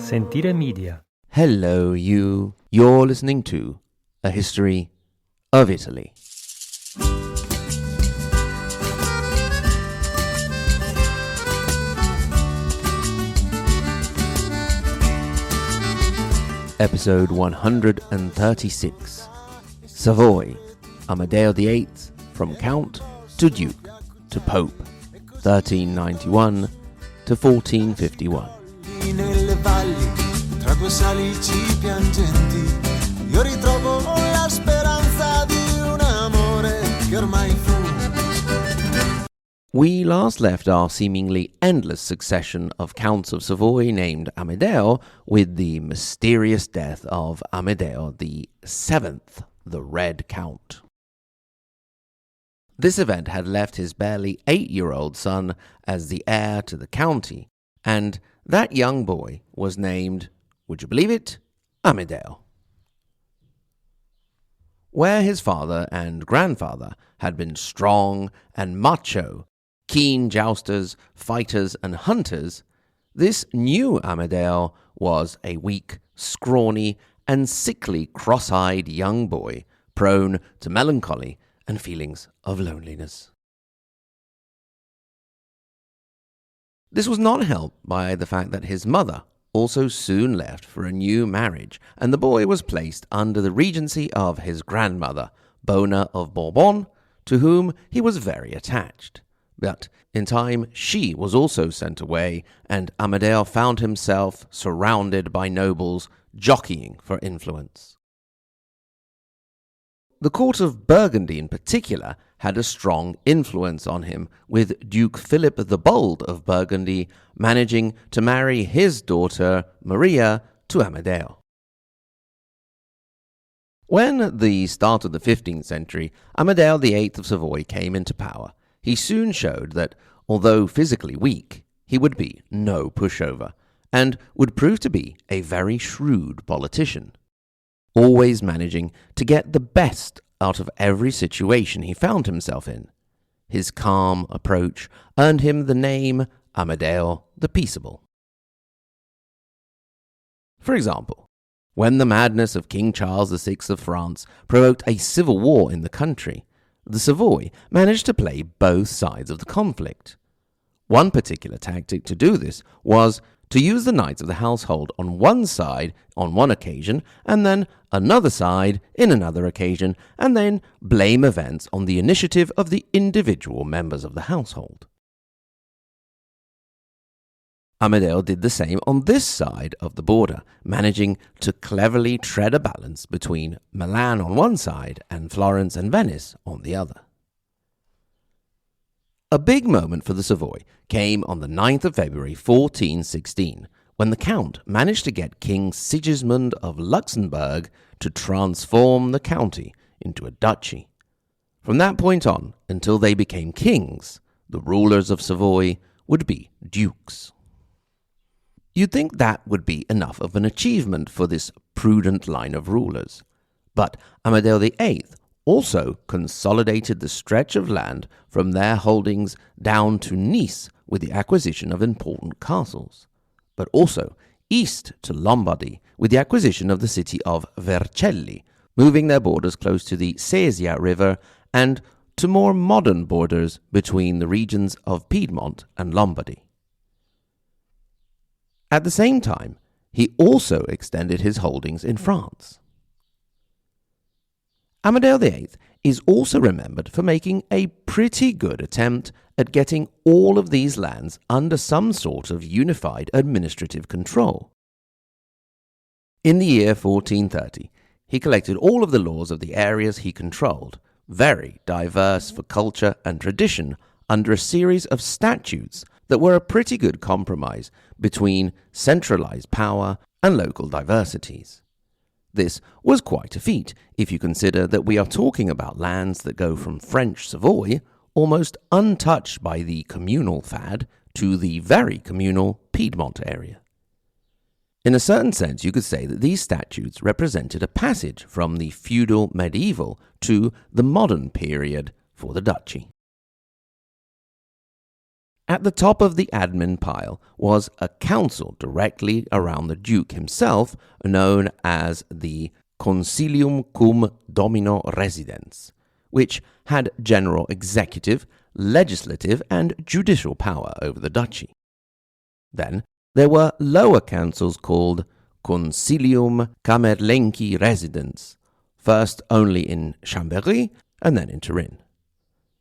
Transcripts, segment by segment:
Sentire Media. Hello, you. You're listening to A History of Italy. Episode 136. Savoy, Amedeo VIII, from Count to Duke to Pope, 1391 to 1451. Nelle valli, tra due salici piangenti, io ritrovo la speranza di un amore che ormai fu. We last left our seemingly endless succession of counts of Savoy named Amedeo with the mysterious death of Amedeo VII, the Red Count. This event had left his barely 8-year-old son as the heir to the county, and that young boy was named, would you believe it, Amedeo. Where his father and grandfather had been strong and macho, keen jousters, fighters, and hunters, this new Amedeo was a weak, scrawny, and sickly, cross-eyed young boy, prone to melancholy and feelings of loneliness. This was not helped by the fact that his mother also soon left for a new marriage, and the boy was placed under the regency of his grandmother, Bona of Bourbon, to whom he was very attached. But in time she was also sent away, and Amedeo found himself surrounded by nobles jockeying for influence. The court of Burgundy in particular had a strong influence on him, with Duke Philip the Bold of Burgundy managing to marry his daughter Maria to Amedeo. When at the start of the 15th century Amedeo VIII of Savoy came into power, he soon showed that, although physically weak, he would be no pushover, and would prove to be a very shrewd politician, always managing to get the best out of every situation he found himself in. His calm approach earned him the name Amedeo the Peaceable. For example, when the madness of King Charles VI of France provoked a civil war in the country, the Savoy managed to play both sides of the conflict. One particular tactic to do this was to use the knights of the household on one side on one occasion, and then another side in another occasion, and then blame events on the initiative of the individual members of the household. Amedeo did the same on this side of the border, managing to cleverly tread a balance between Milan on one side and Florence and Venice on the other. A big moment for the Savoy came on the 9th of February 1416, when the Count managed to get King Sigismund of Luxembourg to transform the county into a duchy. From that point on, until they became kings, the rulers of Savoy would be dukes. You'd think that would be enough of an achievement for this prudent line of rulers. But Amedeo VIII also consolidated the stretch of land from their holdings down to Nice with the acquisition of important castles, but also east to Lombardy with the acquisition of the city of Vercelli, moving their borders close to the Sesia River and to more modern borders between the regions of Piedmont and Lombardy. At the same time, he also extended his holdings in France. Amedeo VIII is also remembered for making a pretty good attempt at getting all of these lands under some sort of unified administrative control. In the year 1430, he collected all of the laws of the areas he controlled, very diverse for culture and tradition, under a series of statutes that were a pretty good compromise between centralized power and local diversities. This was quite a feat if you consider that we are talking about lands that go from French Savoy, almost untouched by the communal fad, to the very communal Piedmont area. In a certain sense, you could say that these statutes represented a passage from the feudal medieval to the modern period for the duchy. At the top of the admin pile was a council directly around the Duke himself, known as the Consilium cum Domino Residens, which had general executive, legislative, and judicial power over the duchy. Then there were lower councils called Consilium Camerlenci Residens, first only in Chambéry and then in Turin.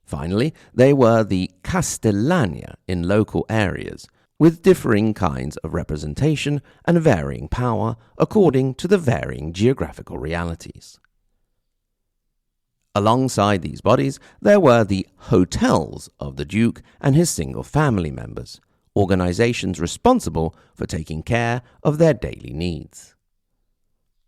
Finally, they were the Castellania in local areas, with differing kinds of representation and varying power according to the varying geographical realities. Alongside these bodies, there were the hotels of the Duke and his single family members, organizations responsible for taking care of their daily needs.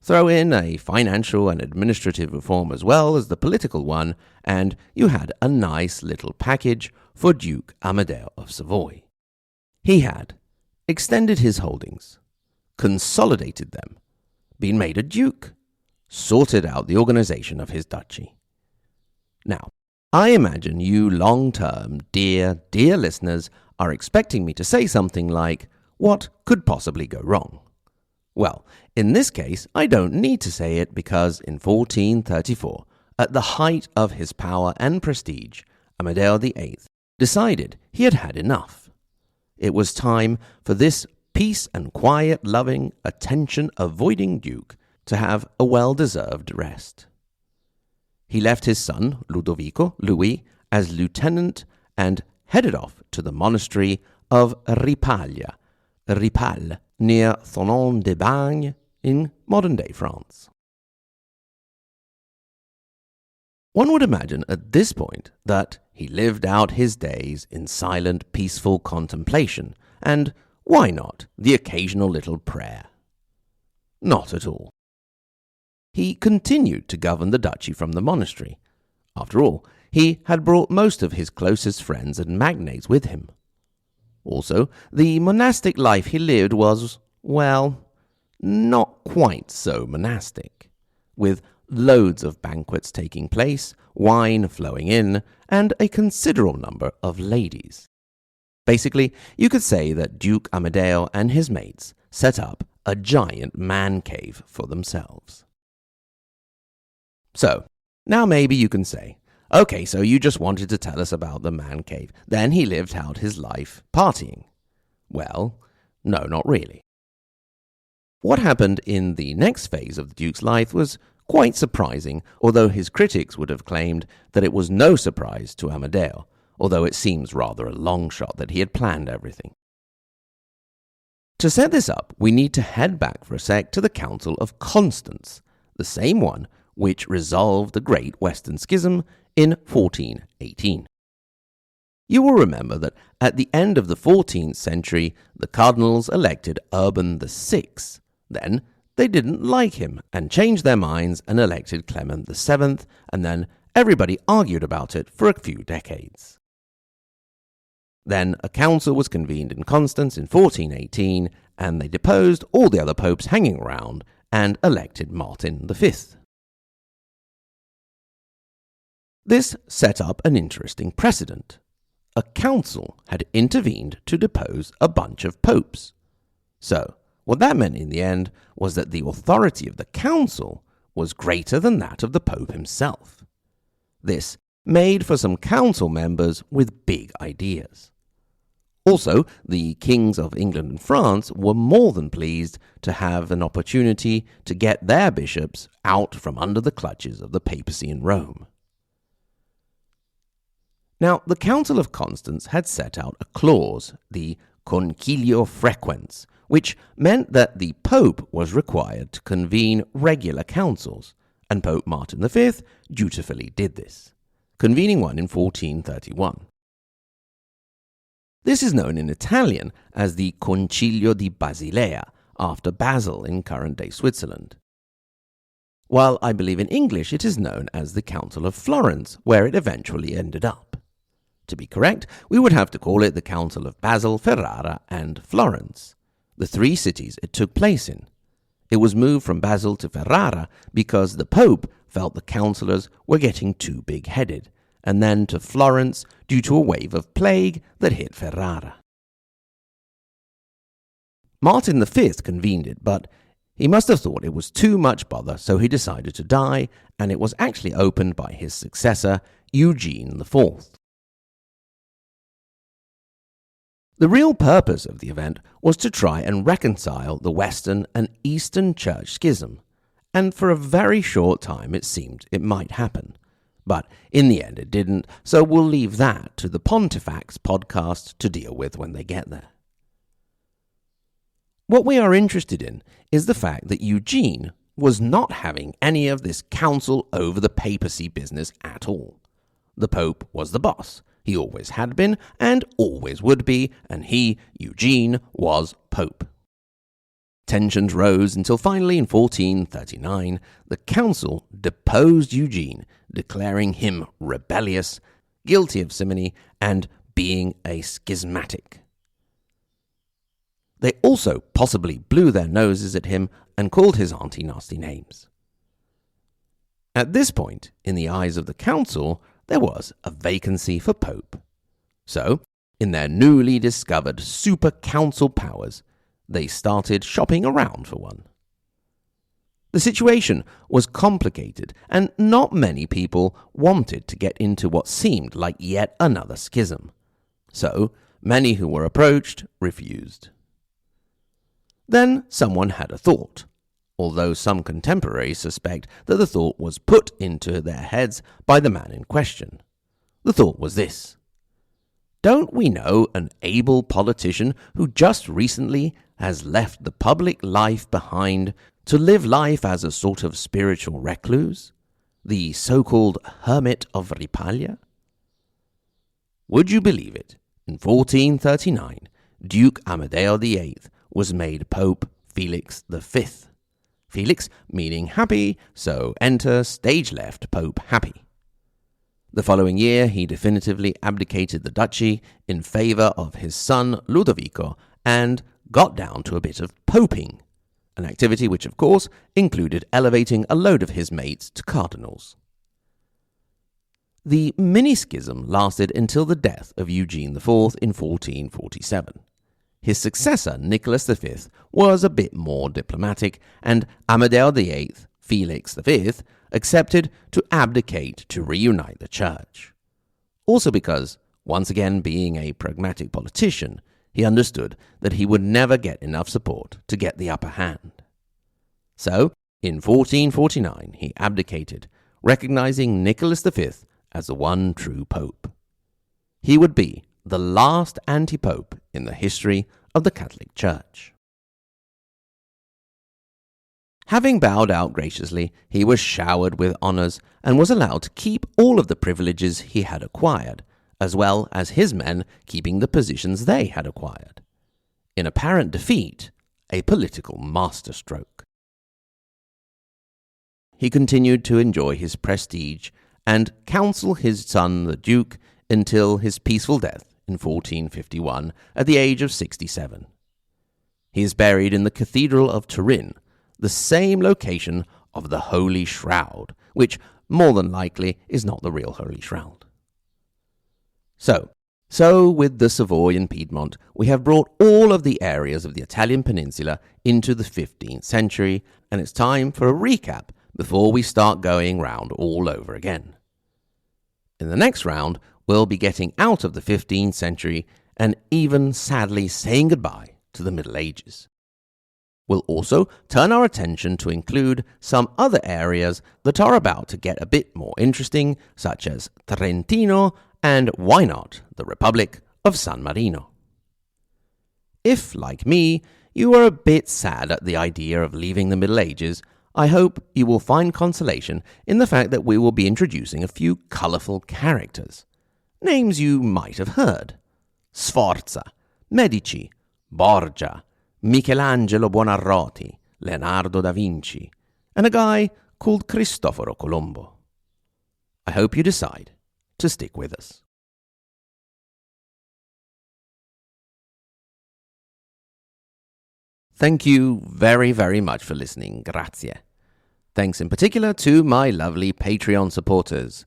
Throw in a financial and administrative reform as well as the political one, and you had a nice little package for Duke Amedeo of Savoy. He had extended his holdings, consolidated them, been made a duke, sorted out the organization of his duchy. Now, I imagine you long-term, dear listeners are expecting me to say something like, what could possibly go wrong? Well, in this case, I don't need to say it because in 1434, at the height of his power and prestige, Amedeo VIII decided he had had enough. It was time for this peace and quiet-loving, attention-avoiding duke to have a well-deserved rest. He left his son, Ludovico, Louis, as lieutenant and headed off to the monastery of Ripale, near Thonon-des-Bagnes in modern-day France. One would imagine at this point that he lived out his days in silent, peaceful contemplation, and why not the occasional little prayer? Not at all. He continued to govern the duchy from the monastery. After all, he had brought most of his closest friends and magnates with him. Also, the monastic life he lived was, well, not quite so monastic, with loads of banquets taking place, wine flowing in, and a considerable number of ladies. Basically, you could say that Duke Amedeo and his mates set up a giant man cave for themselves. So, now maybe you can say, okay, so you just wanted to tell us about the man cave. Then he lived out his life partying. Well, no, not really. What happened in the next phase of the Duke's life was quite surprising, although his critics would have claimed that it was no surprise to Amedeo, although it seems rather a long shot that he had planned everything. To set this up, we need to head back for a sec to the Council of Constance, the same one which resolved the Great Western Schism in 1418. You will remember that at the end of the 14th century, the cardinals elected Urban VI. Then they didn't like him and changed their minds and elected Clement VII, and then everybody argued about it for a few decades. Then a council was convened in Constance in 1418, and they deposed all the other popes hanging around and elected Martin V. This set up an interesting precedent. A council had intervened to depose a bunch of popes. So, what that meant in the end was that the authority of the council was greater than that of the pope himself. This made for some council members with big ideas. Also, the kings of England and France were more than pleased to have an opportunity to get their bishops out from under the clutches of the papacy in Rome. Now, the Council of Constance had set out a clause, the concilio frequens, which meant that the Pope was required to convene regular councils, and Pope Martin V dutifully did this, convening one in 1431. This is known in Italian as the Concilio di Basilea, after Basel in current-day Switzerland. While I believe in English it is known as the Council of Florence, where it eventually ended up. To be correct, we would have to call it the Council of Basel, Ferrara, and Florence, the three cities it took place in. It was moved from Basel to Ferrara because the Pope felt the councillors were getting too big-headed, and then to Florence due to a wave of plague that hit Ferrara. Martin V convened it, but he must have thought it was too much bother, so he decided to die, and it was actually opened by his successor, Eugene IV. The real purpose of the event was to try and reconcile the Western and Eastern Church schism, and for a very short time it seemed it might happen. But in the end it didn't, so we'll leave that to the Pontifex podcast to deal with when they get there. What we are interested in is the fact that Eugene was not having any of this council over the papacy business at all. The Pope was the boss. He always had been and always would be, and he, Eugene, was Pope. Tensions rose until finally in 1439 the council deposed Eugene, declaring him rebellious, guilty of simony, and being a schismatic. They also possibly blew their noses at him and called his auntie nasty names. At this point, in the eyes of the council, there was a vacancy for Pope. So, in their newly discovered super council powers, they started shopping around for one. The situation was complicated, and not many people wanted to get into what seemed like yet another schism. So, many who were approached refused. Then someone had a thought, although some contemporaries suspect that the thought was put into their heads by the man in question. The thought was this: don't we know an able politician who just recently has left the public life behind to live life as a sort of spiritual recluse, the so-called hermit of Ripaglia? Would you believe it? In 1439, Duke Amedeo VIII was made Pope Felix V. Felix meaning happy, so enter stage left Pope happy. The following year, he definitively abdicated the duchy in favor of his son Ludovico and got down to a bit of poping, an activity which, of course, included elevating a load of his mates to cardinals. The mini-schism lasted until the death of Eugene IV in 1447. His successor, Nicholas V, was a bit more diplomatic, and Amedeo VIII, Felix V, accepted to abdicate to reunite the church. Also because, once again being a pragmatic politician, he understood that he would never get enough support to get the upper hand. So, in 1449, he abdicated, recognizing Nicholas V as the one true pope. He would be the last anti-pope in the history of the Catholic Church. Having bowed out graciously, he was showered with honors and was allowed to keep all of the privileges he had acquired, as well as his men keeping the positions they had acquired. In apparent defeat, a political masterstroke. He continued to enjoy his prestige and counsel his son the Duke until his peaceful death in 1451 at the age of 67. He is buried in the Cathedral of Turin, the same location of the Holy Shroud, which more than likely is not the real Holy Shroud. So with the Savoy and Piedmont, we have brought all of the areas of the Italian peninsula into the 15th century, and it's time for a recap before we start going round all over again. In the next round, we'll be getting out of the 15th century and even sadly saying goodbye to the Middle Ages. We'll also turn our attention to include some other areas that are about to get a bit more interesting, such as Trentino and, why not, the Republic of San Marino. If, like me, you are a bit sad at the idea of leaving the Middle Ages, I hope you will find consolation in the fact that we will be introducing a few colourful characters. Names you might have heard: Sforza, Medici, Borgia, Michelangelo Buonarroti, Leonardo da Vinci, and a guy called Cristoforo Colombo. I hope you decide to stick with us. Thank you very, very much for listening. Grazie. Thanks in particular to my lovely Patreon supporters: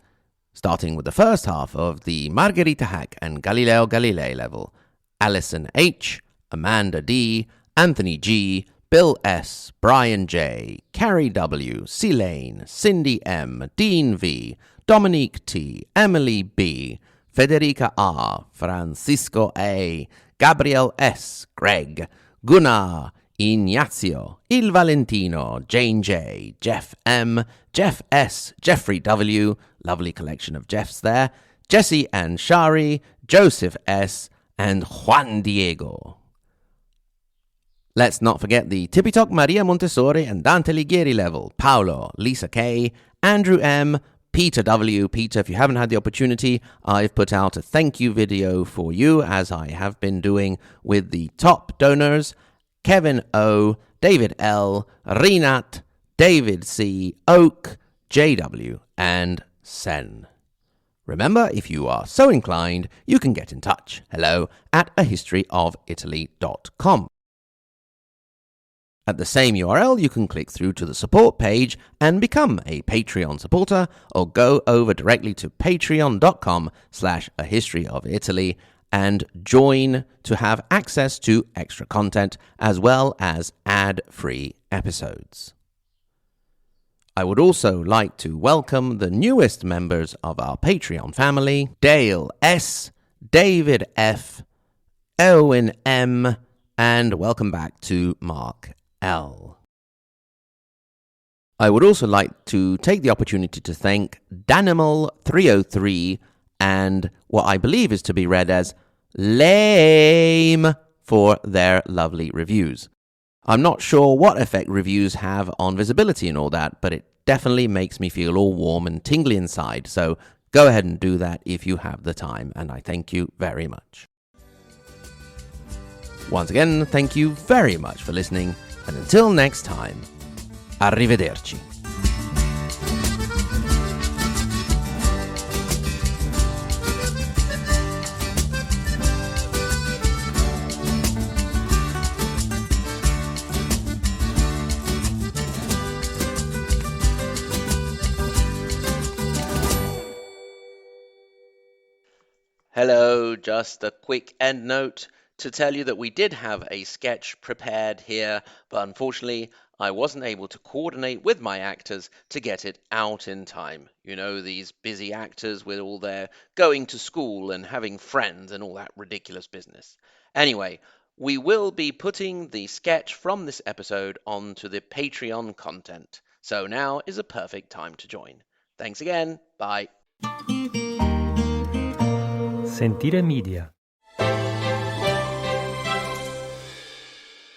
starting with the first half of the Margherita Hack and Galileo Galilei level. Alison H., Amanda D., Anthony G., Bill S., Brian J., Carrie W., C. Lane, Cindy M., Dean V., Dominique T., Emily B., Federica R., Francisco A., Gabriel S., Greg, Gunnar, Ignazio, Il Valentino, Jane J., Jeff M., Jeff S., Jeffrey W., lovely collection of Jeffs there, Jesse and Shari, Joseph S., and Juan Diego. Let's not forget the Tippy Talk Maria Montessori and Dante Alighieri level. Paolo, Lisa K., Andrew M., Peter W. Peter, if you haven't had the opportunity, I've put out a thank you video for you, as I have been doing with the top donors: Kevin O., David L., Renat, David C., Oak, JW, and Sen. Remember, if you are so inclined, you can get in touch. hello@ahistoryofitaly.com. At the same URL, you can click through to the support page and become a Patreon supporter, or go over directly to patreon.com/ahistoryofitaly and join to have access to extra content as well as ad-free episodes. I would also like to welcome the newest members of our Patreon family: Dale S., David F., Owen M., and welcome back to Mark L. I would also like to take the opportunity to thank Danimal303 and what I believe is to be read as Lame for their lovely reviews. I'm not sure what effect reviews have on visibility and all that, but it definitely makes me feel all warm and tingly inside, so go ahead and do that if you have the time, and I thank you very much. Once again, thank you very much for listening, and until next time, arrivederci. Hello, just a quick end note to tell you that we did have a sketch prepared here, but unfortunately I wasn't able to coordinate with my actors to get it out in time. You know, these busy actors with all their going to school and having friends and all that ridiculous business. Anyway, we will be putting the sketch from this episode onto the Patreon content, so now is a perfect time to join. Thanks again, bye. Sentire Media.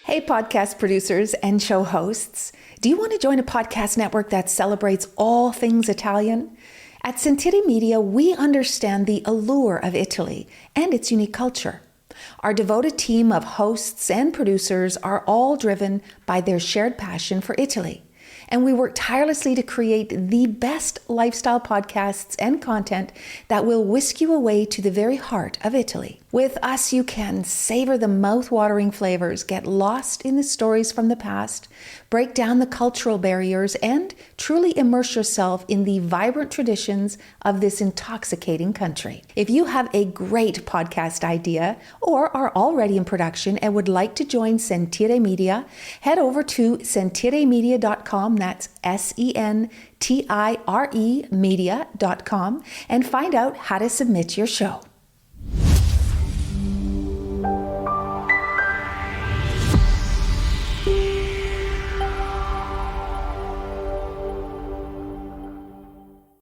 Hey, podcast producers and show hosts. Do you want to join a podcast network that celebrates all things Italian? At Sentire Media, we understand the allure of Italy and its unique culture. Our devoted team of hosts and producers are all driven by their shared passion for Italy. And we work tirelessly to create the best lifestyle podcasts and content that will whisk you away to the very heart of Italy. With us, you can savor the mouth-watering flavors, get lost in the stories from the past, break down the cultural barriers, and truly immerse yourself in the vibrant traditions of this intoxicating country. If you have a great podcast idea or are already in production and would like to join Sentire Media, head over to sentiremedia.com, that's SENTIRE media.com, and find out how to submit your show.